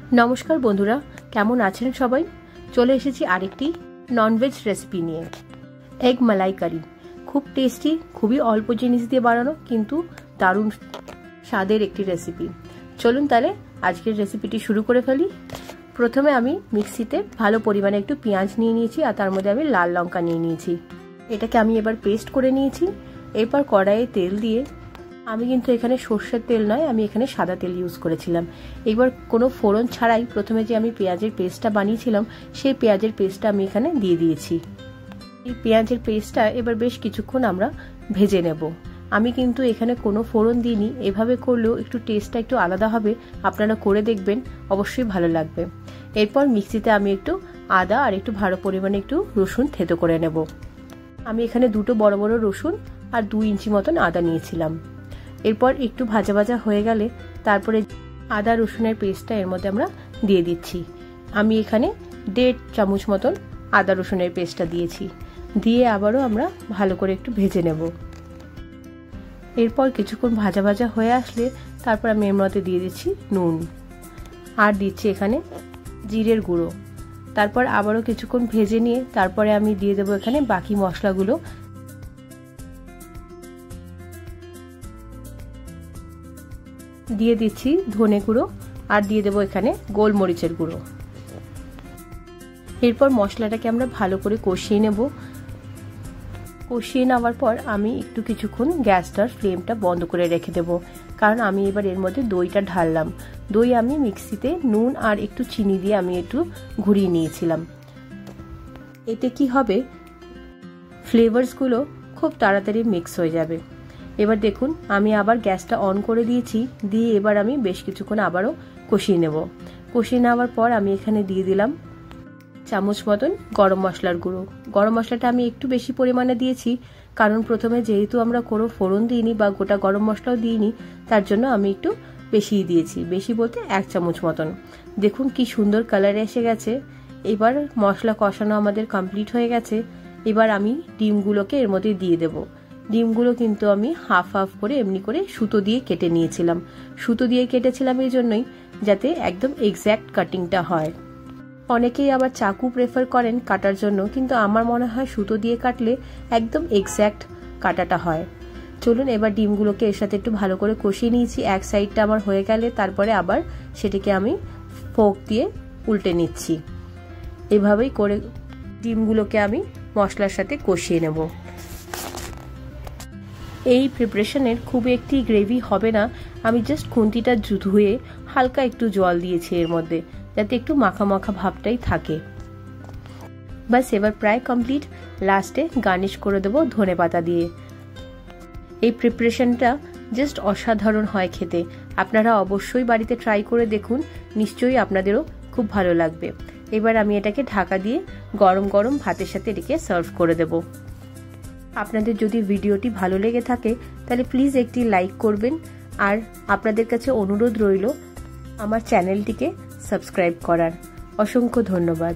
नमस्कार बंधुरा केमन आছেন সবাই চলে এসেছি আরেকটি ননভেজ রেসিপি নিয়ে এগ মালাইকারি খুব টেস্টি খুবই অল্প জিনিস দিয়ে বানানো কিন্তু দারুণ স্বাদের একটি রেসিপি চলুন তাহলে আজকের রেসিপিটি শুরু করে ফেলি প্রথমে আমি মিক্সিতে ভালো পরিমাণে একটু পেঁয়াজ নিয়ে নিয়েছি আর তার মধ্যে আমি লাল লঙ্কা নিয়ে নিয়েছি এটাকে আমি এবার পেস্ট করে নিয়েছি এরপর কড়াইয়ে তেল দিয়ে আমি কিন্তু এখানে সরষের তেল নয় আমি এখানে সাদা তেল ইউজ করেছিলাম এবার কোনো ফোড়ন ছাড়াই প্রথমে যে আমি পেঁয়াজের পেস্টটা বানিয়েছিলাম সেই পেঁয়াজের পেস্টটা আমি এখানে দিয়ে দিয়েছি এই পেঁয়াজের পেস্টটা এবার বেশ কিছুক্ষণ আমরা ভেজে নেব আমি কিন্তু এখানে কোনো ফোড়ন দিইনি এভাবে করলেও একটু টেস্টটা একটু আলাদা হবে আপনারা করে দেখবেন অবশ্যই ভালো লাগবে এরপর মিক্সিতে আমি একটু আদা আর একটু ভালো পরিমাণে একটু রসুন থেতো করে নেব আমি এখানে দুটো বড় বড় রসুন আর 2 ইঞ্চি মতন আদা নিয়েছিলাম এরপর একটু ভাজা ভাজা হয়ে গেলে তারপরে আদা রসুনের পেস্টটা এর মধ্যে আমরা দিয়ে দিচ্ছি আমি এখানে 1.5 চামচ মতন আদা রসুনের পেস্টটা দিয়েছি দিয়ে আবারও আমরা ভালো করে একটু ভেজে নেব এরপর কিছুক্ষণ ভাজা ভাজা হয়ে আসলে তারপর আমি এর মধ্যে দিয়ে দিচ্ছি নুন আর দিচ্ছি এখানে জিরের গুঁড়ো তারপর আবারও কিছুক্ষণ ভেজে নিয়ে তারপরে আমি দিয়ে দেব এখানে বাকি মশলাগুলো দিয়ে দিচ্ছি ধনে গুঁড়ো আর দিয়ে দেবো এখানে গোলমরিচের গুঁড়ো এরপর মশলাটাকে আমরা ভালো করে কষিয়ে নেব কষিয়ে নেওয়ার পর আমি একটু কিছুক্ষণ গ্যাসটার ফ্লেমটা বন্ধ করে রেখে দেব কারণ আমি এবার এর মধ্যে দইটা ঢাললাম দই আমি মিক্সিতে নুন আর একটু চিনি দিয়ে আমি একটু ঘুরিয়ে নিয়েছিলাম এতে কি হবে ফ্লেভারসগুলো খুব তাড়াতাড়ি মিক্স হয়ে যাবে এবার দেখুন আমি আবার গ্যাসটা অন করে দিয়েছি দিয়ে এবার আমি বেশ কিছুক্ষণ আবারও কষিয়ে নেব কষিয়ে নেওয়ার পর আমি এখানে দিয়ে দিলাম চামচ মতন গরম মশলার গুঁড়ো গরম মশলাটা আমি একটু বেশি পরিমাণে দিয়েছি কারণ প্রথমে যেহেতু আমরা কোনো ফোড়ন দিইনি বা গোটা গরম মশলাও দিইনি তার জন্য আমি একটু বেশিই দিয়েছি বেশি বলতে 1 চামচ মতন দেখুন কি সুন্দর কালার এসে গেছে এবার মশলা কষানো আমাদের কমপ্লিট হয়ে গেছে এবার আমি ডিমগুলোকে এর মধ্যে দিয়ে দেবো ডিমগুলো কিন্তু আমি হাফ হাফ করে এমনি করে সুতো দিয়ে কেটে নিয়েছিলাম সুতো দিয়ে কেটেছিলাম এই জন্যই যাতে একদম এক্স্যাক্ট কাটিংটা হয় অনেকেই আবার চাকু প্রেফার করেন কাটার জন্য কিন্তু আমার মনে হয় সুতো দিয়ে কাটলে একদম এক্স্যাক্ট কাটাটা হয় চলুন এবার ডিমগুলোকে এর সাথে একটু ভালো করে কষিয়ে নিয়েছি এক সাইডটা আমার হয়ে গেলে তারপরে আবার সেটাকে আমি ফোক দিয়ে উল্টে নিচ্ছি এভাবেই করে ডিমগুলোকে আমি মশলার সাথে কষিয়ে নেব এই প্রিপারেশনের খুব একটি গ্রেভি হবে না আমি জাস্ট খুন্তিটা ধুয়ে হালকা একটু জল দিয়েছি এর মধ্যে যাতে একটু মাখা মাখা ভাবটাই থাকে বাস এবার প্রায় কমপ্লিট লাস্টে গার্নিশ করে দেবো ধনেপাতা দিয়ে এই প্রিপারেশনটা জাস্ট অসাধারণ হয় খেতে আপনারা অবশ্যই বাড়িতে ট্রাই করে দেখুন নিশ্চয়ই আপনাদেরও খুব ভালো লাগবে এবার আমি এটাকে ঢাকা দিয়ে গরম গরম ভাতের সাথে এটাকে সার্ভ করে দেবো আপনাদের যদি ভিডিওটি ভালো লেগে থাকে তাহলে প্লিজ একটি লাইক করবেন আর আপনাদের কাছে অনুরোধ রইল আমার চ্যানেলটিকে সাবস্ক্রাইব করার অসংখ্য ধন্যবাদ